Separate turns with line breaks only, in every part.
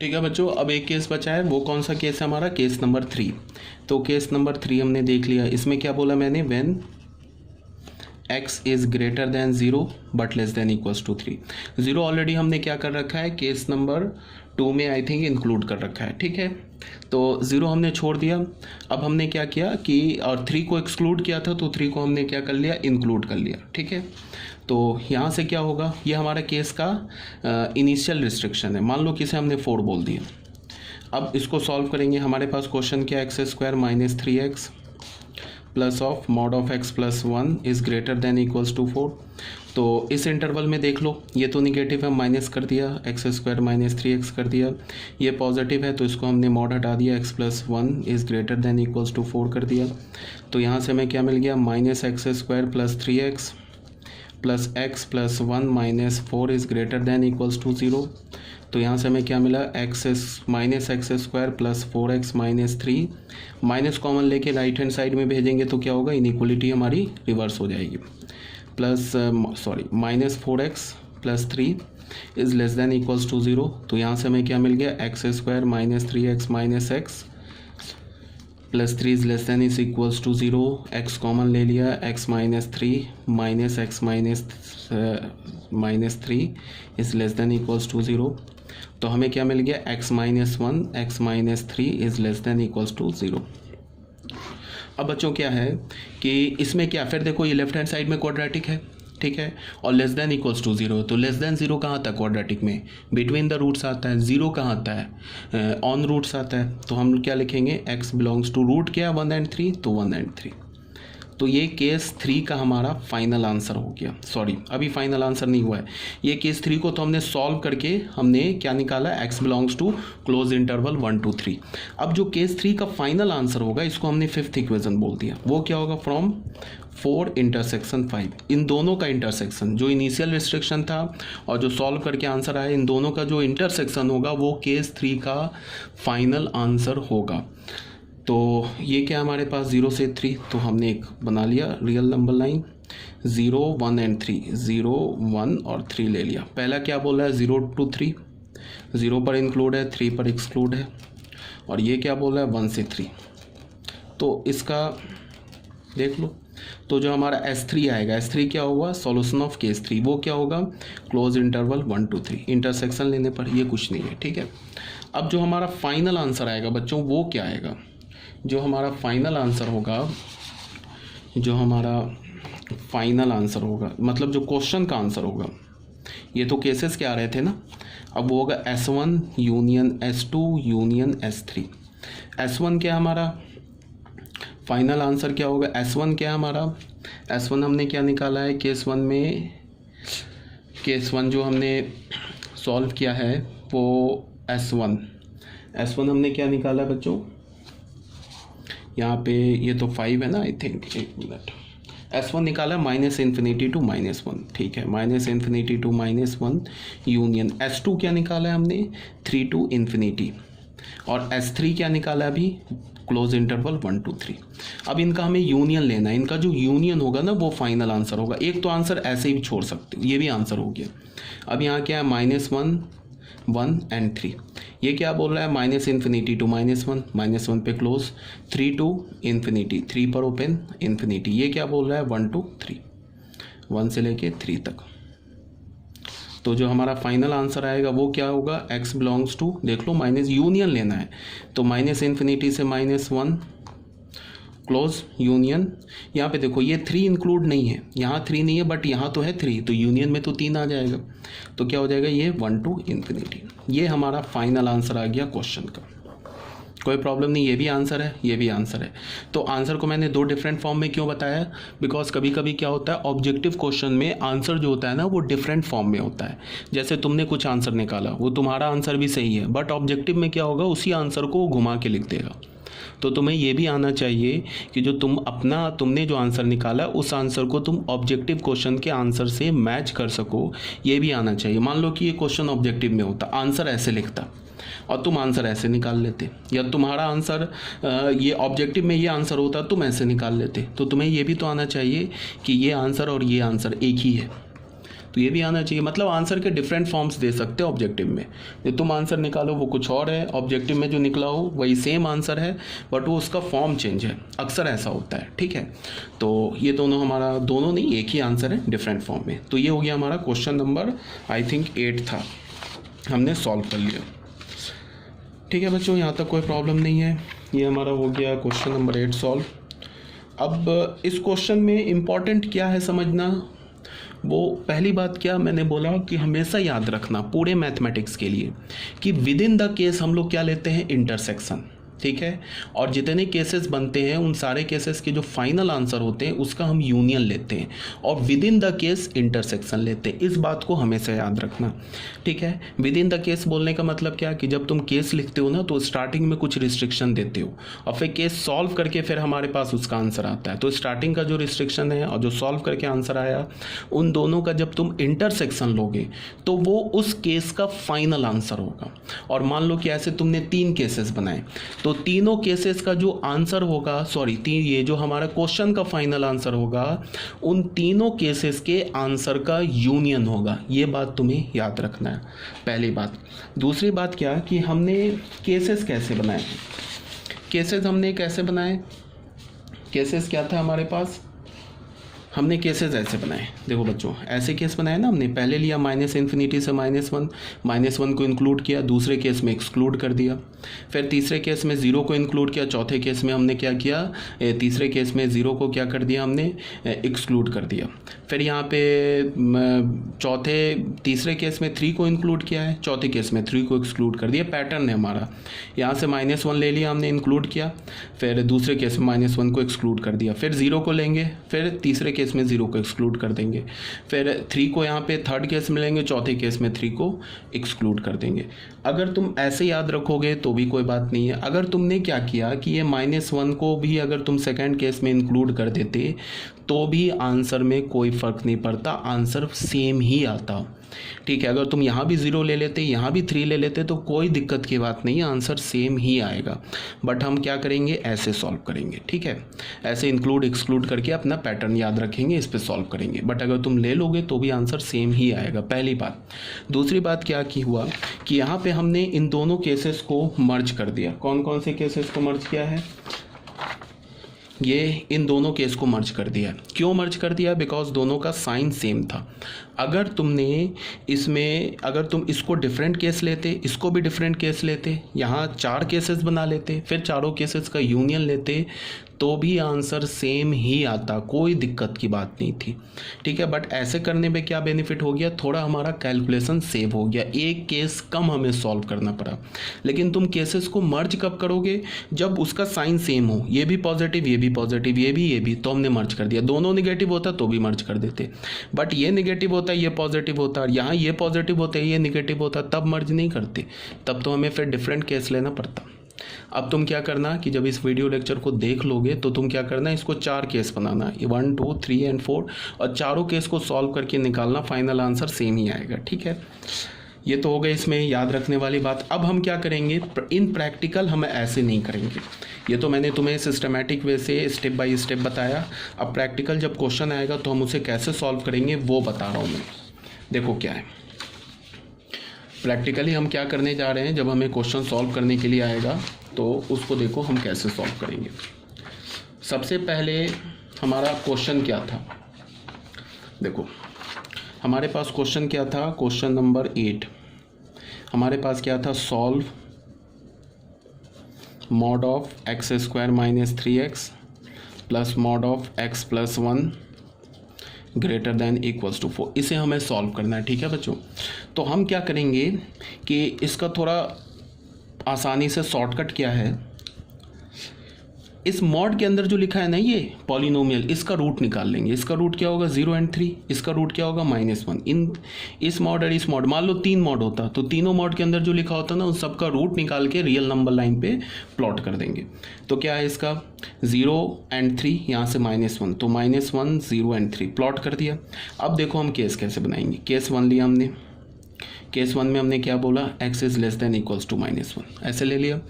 ठीक है बच्चों, अब एक केस बचा है, वो कौन सा केस है हमारा, केस नंबर 3। तो केस नंबर 3 हमने देख लिया। इसमें क्या बोला मैंने, when x is greater than 0 but less than equals to 3। 0 already हमने क्या कर रखा है, केस नंबर 2 में आई थिंक इंक्लूड कर रखा है। ठीक है, तो 0 हमने छोड़ दिया। अब हमने क्या किया कि, और 3 को एक्सक्लूड किया था, तो 3 को हमने क्या कर लिया, इंक्लूड कर लिया। ठीक है, तो यहाँ से क्या होगा, ये हमारा केस का इनिशियल रिस्ट्रिक्शन है। मान लो कि इसे हमने 4 बोल दिया। अब इसको सॉल्व करेंगे। हमारे पास क्वेश्चन क्या, x square minus 3x plus of mod of x plus 1 is greater than equals to 4। तो इस इंटरवल में देख लो, ये तो निगेटिव है, माइनस कर दिया, एक्स स्क्वायर माइनस 3x कर दिया। ये पॉजिटिव है तो इसको हमने मॉड हटा दिया, x plus 1 is greater than equals to 4 कर दिया। तो यहाँ से हमें क्या मिल गया, minus x square plus 3x plus x plus 1 minus 4 is greater than equals to 0। तो यहाँ से हमें क्या मिला, minus x square plus 4x minus 3, minus common लेके राइट हैंड साइड में भेजेंगे तो क्या होगा, इनइक्वलिटी हमारी रिवर्स हो जाएगी। Plus minus 4x plus 3 is less than equals to 0। तो यहाँ से हमें क्या मिल गया, x square minus 3x minus x plus 3 is less than is equals to 0। x common ले लिया, x minus 3 minus x minus 3 is less than equals to 0। तो हमें क्या मिल गया, x minus 1 x minus 3 is less than equals to 0। अब बच्चों क्या है कि इसमें क्या, फिर देखो ये लेफ्ट हैंड साइड में क्वाड्रेटिक है। ठीक है, और लेस देन इक्वल्स टू 0। तो लेस देन 0 कहाँ आता है क्वाड्रेटिक में, बिटवीन द रूट्स आता है। 0 कहाँ आता है, ऑन रूट्स आता है। तो हम क्या लिखेंगे, x बिलोंग्स टू रूट क्या, 1 एंड 3, तो 1 एंड 3। तो ये केस 3 का हमारा फाइनल आंसर हो गया। सॉरी, अभी फाइनल आंसर नहीं हुआ है। ये केस 3 को तो हमने सॉल्व करके हमने क्या निकाला, x belongs to close interval 1 to 3। अब जो केस 3 का फाइनल आंसर होगा, इसको हमने 5th इक्वेशन बोल दिया। वो क्या होगा, फ्रॉम 4 इंटरसेक्शन 5, इन दोनों का इंटरसेक्शन, जो इनिशियल रिस्ट्रिक्शन था और जो सॉल्व करके आंसर आया, इन दोनों का जो इंटरसेक्शन होगा वो केस 3 का फाइनल आंसर होगा। तो ये क्या हमारे पास 0 से 3, तो हमने एक बना लिया रियल नंबर लाइन, 0 1 एंड 3, 0 1 और 3 ले लिया। पहला क्या बोला है, 0 to 3, 0 पर इंक्लूड है, 3 पर एक्सक्लूड है। और ये क्या बोला है, 1 से 3। तो इसका देख लो, तो जो हमारा S3 आएगा, S3 क्या होगा, सॉल्यूशन ऑफ केस 3, वो क्या होगा, क्लोज इंटरवल 1 to 3, इंटरसेक्शन लेने पर। ये कुछ नहीं है। ठीक है, अब जो हमारा फाइनल आंसर आएगा बच्चों, वो क्या आएगा, जो हमारा फाइनल आंसर होगा, जो हमारा फाइनल आंसर होगा, मतलब जो क्वेश्चन का आंसर होगा, ये तो केसेस क्या आ रहे थे ना, अब वो होगा S1 union S2 union S3। S1 क्या हमारा फाइनल आंसर क्या होगा, S1 क्या हमारा, S1 हमने क्या निकाला है केस 1 में, केस 1 जो हमने सॉल्व किया है वो S1 हमने क्या निकाला है बच्चों, यहाँ पे ये तो 5 है ना आई थिंक, एक मिनट, S1 निकाला माइनस इन्फिनिटी टू -1। ठीक है, minus infinity to -1 union. S2 क्या निकाला है हमने, 3 to इन्फिनिटी। और S3 क्या निकाला है अभी, क्लोज इंटरवल 1 to 3। अब इनका हमें यूनियन लेना है, इनका जो यूनियन होगा ना वो फाइनल आंसर होगा। एक तो आंसर ऐसे ही छोड़ सकते हो, ये भी आंसर हो गया। अब यहाँ क्या है, -1 1 एंड 3। ये क्या बोल रहा है, माइनस इन्फिनिटी टू -1, -1 पे क्लोज, 3 to इन्फिनिटी, 3 पर ओपन, इन्फिनिटी। ये क्या बोल रहा है, 1 to 3, 1 से लेके 3 तक। तो जो हमारा फाइनल आंसर आएगा वो क्या होगा, x बिलोंग्स टू, देख लो माइनस यूनियन लेना है, तो माइनस इन्फिनिटी से -1 क्लोज यूनियन। यहाँ पे देखो ये 3 इंक्लूड नहीं है, यहाँ 3 नहीं है बट यहाँ तो है 3, तो यूनियन में तो 3 आ जाएगा। तो क्या हो जाएगा, ये 1 to इन्फिनिटी। ये हमारा फाइनल आंसर आ गया क्वेश्चन का। कोई प्रॉब्लम नहीं, ये भी आंसर है, ये भी आंसर है। तो आंसर को मैंने 2 डिफरेंट फॉर्म में क्यों बताया, बिकॉज कभी कभी क्या होता है, ऑब्जेक्टिव क्वेश्चन में आंसर जो होता है ना वो डिफरेंट फॉर्म में होता है। जैसे तुमने कुछ आंसर निकाला, वो तुम्हारा आंसर भी सही है, बट ऑब्जेक्टिव में क्या होगा, उसी आंसर को घुमा के लिख देगा। तो तुम्हें ये भी आना चाहिए कि जो तुमने जो आंसर निकाला उस आंसर को तुम ऑब्जेक्टिव क्वेश्चन के आंसर से मैच कर सको, ये भी आना चाहिए। मान लो कि ये क्वेश्चन ऑब्जेक्टिव में होता, आंसर ऐसे लिखता और तुम आंसर ऐसे निकाल लेते, या तुम्हारा आंसर ये ऑब्जेक्टिव में ये आंसर होता, तुम ऐसे निकाल लेते। तो तुम्हें ये भी तो आना चाहिए कि ये आंसर और ये आंसर एक ही है। तो ये भी आना चाहिए। मतलब आंसर के डिफरेंट फॉर्म्स दे सकते हो ऑब्जेक्टिव में। जो तुम आंसर निकालो वो कुछ और है, ऑब्जेक्टिव में जो निकला हो वही सेम आंसर है, बट वो उसका फॉर्म चेंज है। अक्सर ऐसा होता है, ठीक है। तो ये दोनों हमारा, दोनों नहीं, एक ही आंसर है डिफरेंट फॉर्म में। तो ये हो गया हमारा क्वेश्चन नंबर आई थिंक 8 था, हमने सॉल्व कर लिया। ठीक है बच्चों, यहाँ तक कोई प्रॉब्लम नहीं है। ये हमारा हो गया क्वेश्चन नंबर 8 सॉल्व। अब इस क्वेश्चन में इम्पॉर्टेंट क्या है समझना, वो पहली बात क्या मैंने बोला कि हमेशा याद रखना पूरे मैथमेटिक्स के लिए कि विद इन द केस हम लोग क्या लेते हैं, इंटरसेक्शन, ठीक है। और जितने केसेस बनते हैं उन सारे केसेस के जो फाइनल आंसर होते हैं उसका हम यूनियन लेते हैं, और with in the case intersection लेते हैं। इस बात को हमेशा याद रखना, ठीक है। विद इन द केस बोलने का मतलब क्या कि जब तुम केस लिखते हो ना तो स्टार्टिंग में कुछ रिस्ट्रिक्शन देते हो और फिर केस सॉल्व करके फिर हमारे पास उसका आंसर आता है। तो स्टार्टिंग का जो रिस्ट्रिक्शन है और जो सॉल्व करके आंसर आया, उन दोनों का जब तुम इंटरसेक्शन लोगे तो वो उस केस का फाइनल आंसर होगा। और मान लो कि ऐसे तुमने 3 केसेस बनाए, तो तीनों केसेस का जो आंसर होगा, ये जो हमारा क्वेश्चन का फाइनल आंसर होगा, उन तीनों केसेस के आंसर का यूनियन होगा। ये बात तुम्हें याद रखना है, पहली बात। दूसरी बात क्या कि हमने केसेस कैसे बनाए, केसेस हमने कैसे बनाए, केसेस क्या था हमारे पास, हमने केसेस ऐसे बनाए। देखो बच्चों, ऐसे केस बनाए ना हमने, पहले लिया माइनस इन्फिनिटी से -1 को इंक्लूड किया, दूसरे केस में एक्सक्लूड कर दिया, फिर तीसरे केस में 0 को इंक्लूड किया, चौथे केस में हमने क्या किया, तीसरे केस में 0 को क्या कर दिया हमने, एक्सक्लूड कर दिया। फिर यहाँ पे तीसरे केस में 3 को इंक्लूड किया है, चौथे केस में 3 को एक्सक्लूड कर दिया। पैटर्न है हमारा, यहाँ से -1 ले लिया हमने, इंक्लूड किया, फिर दूसरे केस में -1 को एक्सक्लूड कर दिया, फिर 0 को लेंगे, फिर तीसरे केस में 0 को एक्सक्लूड कर देंगे, फिर 3 को यहाँ पे थर्ड केस में लेंगे, चौथे केस में 3 को एक्सक्लूड कर देंगे। अगर तुम ऐसे याद रखोगे तो भी कोई बात नहीं है। अगर तुमने क्या किया कि ये -1 को भी अगर तुम सेकंड केस में इंक्लूड कर देते तो भी आंसर में कोई फ़र्क नहीं पड़ता, आंसर सेम ही आता, ठीक है। अगर तुम यहाँ भी 0 ले लेते, यहाँ भी 3 ले लेते तो कोई दिक्कत की बात नहीं है, आंसर सेम ही आएगा। बट हम क्या करेंगे, ऐसे सॉल्व करेंगे, ठीक है। ऐसे इंक्लूड एक्सक्लूड करके अपना पैटर्न याद रखेंगे, इस पे सॉल्व करेंगे। बट अगर तुम ले लोगे तो भी आंसर सेम ही आएगा, पहली बात। दूसरी बात क्या की हुआ कि यहाँ पे हमने इन दोनों केसेस को मर्ज कर दिया। कौन कौन से केसेस को मर्ज किया है, ये इन दोनों केस को मर्ज कर दिया। क्यों मर्ज कर दिया, बिकॉज दोनों का साइन सेम था। अगर तुम इसको डिफरेंट केस लेते, इसको भी डिफरेंट केस लेते, यहाँ 4 केसेस बना लेते, फिर चारों केसेस का यूनियन लेते, तो भी आंसर सेम ही आता, कोई दिक्कत की बात नहीं थी, ठीक है। बट ऐसे करने में क्या बेनिफिट हो गया, थोड़ा हमारा कैलकुलेशन सेव हो गया, एक केस कम हमें सॉल्व करना पड़ा। लेकिन तुम केसेस को मर्ज कब करोगे, जब उसका साइन सेम हो, ये भी पॉजिटिव, ये भी पॉजिटिव, ये भी, तो हमने मर्ज कर दिया। दोनों निगेटिव होता तो भी मर्ज कर देते, बट ये निगेटिव होता है, ये पॉजिटिव होता, और यहाँ ये पॉजिटिव होता है, ये निगेटिव होता, तब मर्ज नहीं करते, तब तो हमें फिर डिफरेंट केस लेना पड़ता। अब तुम क्या करना कि जब इस वीडियो लेक्चर को देख लोगे तो तुम क्या करना, इसको 4 केस बनाना, 1 2 3 एंड 4, और चारों केस को सॉल्व करके निकालना, फाइनल आंसर सेम ही आएगा, ठीक है। ये तो हो गई इसमें याद रखने वाली बात। अब हम क्या करेंगे, इन प्रैक्टिकल हम ऐसे नहीं करेंगे, ये तो मैंने तुम्हें सिस्टमैटिक वे से स्टेप बाय स्टेप बताया। अब प्रैक्टिकल जब क्वेश्चन आएगा तो हम उसे कैसे सॉल्व करेंगे वो बता रहा हूँ मैं। देखो क्या है, प्रैक्टिकली हम क्या करने जा रहे हैं, जब हमें क्वेश्चन सॉल्व करने के लिए आएगा तो उसको देखो हम कैसे सॉल्व करेंगे। सबसे पहले हमारा क्वेश्चन क्या था, देखो हमारे पास क्वेश्चन क्या था, क्वेश्चन नंबर 8 हमारे पास क्या था, solve mod of x² - 3x plus mod of x + 1 greater than equals to 4। इसे हमें सॉल्व करना है, ठीक है बच्चों। तो हम क्या करेंगे कि इसका थोड़ा आसानी से शॉर्टकट क्या है, इस मॉड के अंदर जो लिखा है ना ये पॉलिनोमियल, इसका रूट निकाल लेंगे। इसका रूट क्या होगा, 0 और 3, इसका रूट क्या होगा -1। इस मॉड और इस मॉड, मान लो 3 मॉड होता तो तीनों मॉड के अंदर जो लिखा होता ना उन सबका रूट निकाल के रियल नंबर लाइन पे प्लॉट कर देंगे। तो क्या है इसका 0 और 3, यहाँ से -1, तो -1 0 और 3 प्लॉट कर दिया। अब देखो हम केस कैसे बनाएंगे। केस 1 लिया हमने, केस 1 में हमने क्या बोला, x is less than equals to -1, ऐसे ले लिया,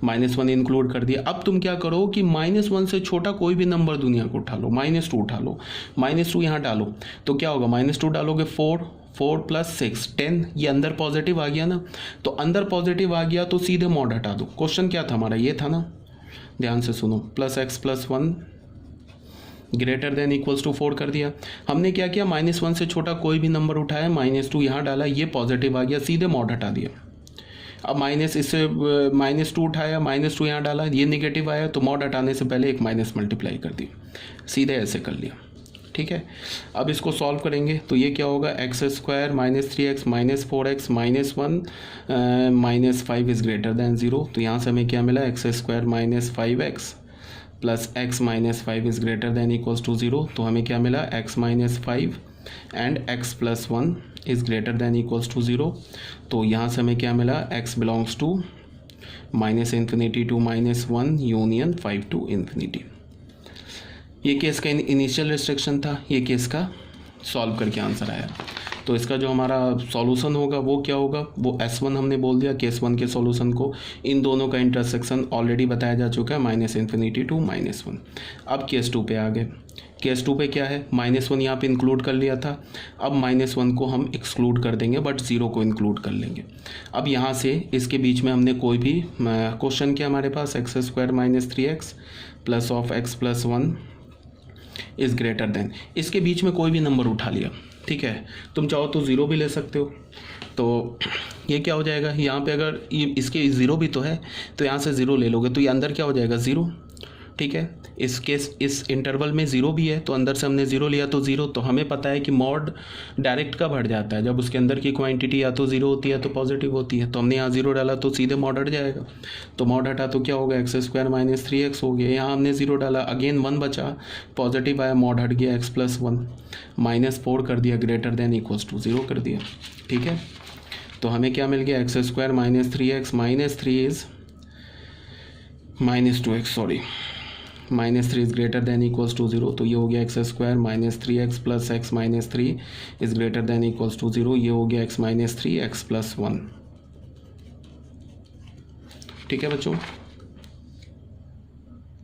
-1 इंक्लूड कर दिया। अब तुम क्या करो कि -1 से छोटा कोई भी नंबर दुनिया को उठा लो, -2 उठा लो, -2 यहाँ डालो तो क्या होगा, -2 डालोगे 4 प्लस 6 10, ये अंदर पॉजिटिव आ गया ना, तो अंदर पॉजिटिव आ गया तो सीधे मॉड हटा दो। क्वेश्चन क्या था हमारा, ये था ना, ध्यान से सुनो, +x+1 greater than equals to 4 कर दिया। हमने क्या किया, -1 से छोटा कोई भी नंबर उठाया, -2 यहाँ डाला, ये पॉजिटिव आ गया, सीधे मॉड हटा दिया। अब माइनस इससे -2 उठाया, -2 यहाँ डाला, ये नेगेटिव आया, तो मॉड हटाने से पहले एक माइनस मल्टीप्लाई कर दिया, सीधे ऐसे कर लिया। ठीक है, अब इसको सॉल्व करेंगे तो ये क्या होगा, x² -3x -4x -1 -5 is greater than 0। तो यहाँ से हमें क्या मिला, x² -5x plus x -5 is greater than equals to 0। तो हमें क्या मिला, x -5 and x + 1 is greater than equals to 0। तो यहाँ से हमें क्या मिला, x belongs to -∞ to -1 union 5 to ∞। ये केस का इनिशियल रिस्ट्रिक्शन था, ये केस का सॉल्व करके आंसर आया। तो इसका जो हमारा सॉल्यूशन होगा वो क्या होगा, वो S1 हमने बोल दिया, केस 1 के सॉल्यूशन को। इन दोनों का इंटरसेक्शन ऑलरेडी बताया जा चुका है, -∞ टू -1। अब केस 2 पे आ गए। केस 2 पे क्या है, -1 यहाँ पे इंक्लूड कर लिया था, अब -1 को हम एक्सक्लूड कर देंगे, बट 0 को इंक्लूड कर लेंगे। अब यहाँ से इसके बीच में हमने कोई भी क्वेश्चन किया हमारे पास, x² -3x plus of x + 1 is greater then, इसके बीच में कोई भी नंबर उठा लिया। ठीक है, तुम चाहो तो 0 भी ले सकते हो। तो ये क्या हो जाएगा, यहाँ पे अगर ये इसके 0 भी तो है, तो यहाँ से 0 ले लोगे तो ये अंदर क्या हो जाएगा, 0। ठीक है, इस इंटरवल में 0 भी है, तो अंदर से हमने 0 लिया तो 0। तो हमें पता है कि मॉड डायरेक्ट कब हट जाता है, जब उसके अंदर की क्वांटिटी या तो 0 होती है तो पॉजिटिव होती है। तो हमने यहाँ 0 डाला तो सीधे मॉड हट जाएगा। तो मॉड हटा तो क्या होगा, x² -3x हो गया। यहाँ हमने 0 डाला, अगेन 1 बचा, पॉजिटिव आया, मॉड हट गया, x + 1 -4 कर दिया, ग्रेटर देन इक्वल्स टू 0 कर दिया। ठीक है, तो हमें क्या मिल गया, x² -3x -3 is -2x, sorry -3 is greater than equals to 0। तो ये हो गया x² -3x plus x -3 is greater than equals to 0। ये हो गया x -3 x + 1। ठीक है बच्चों।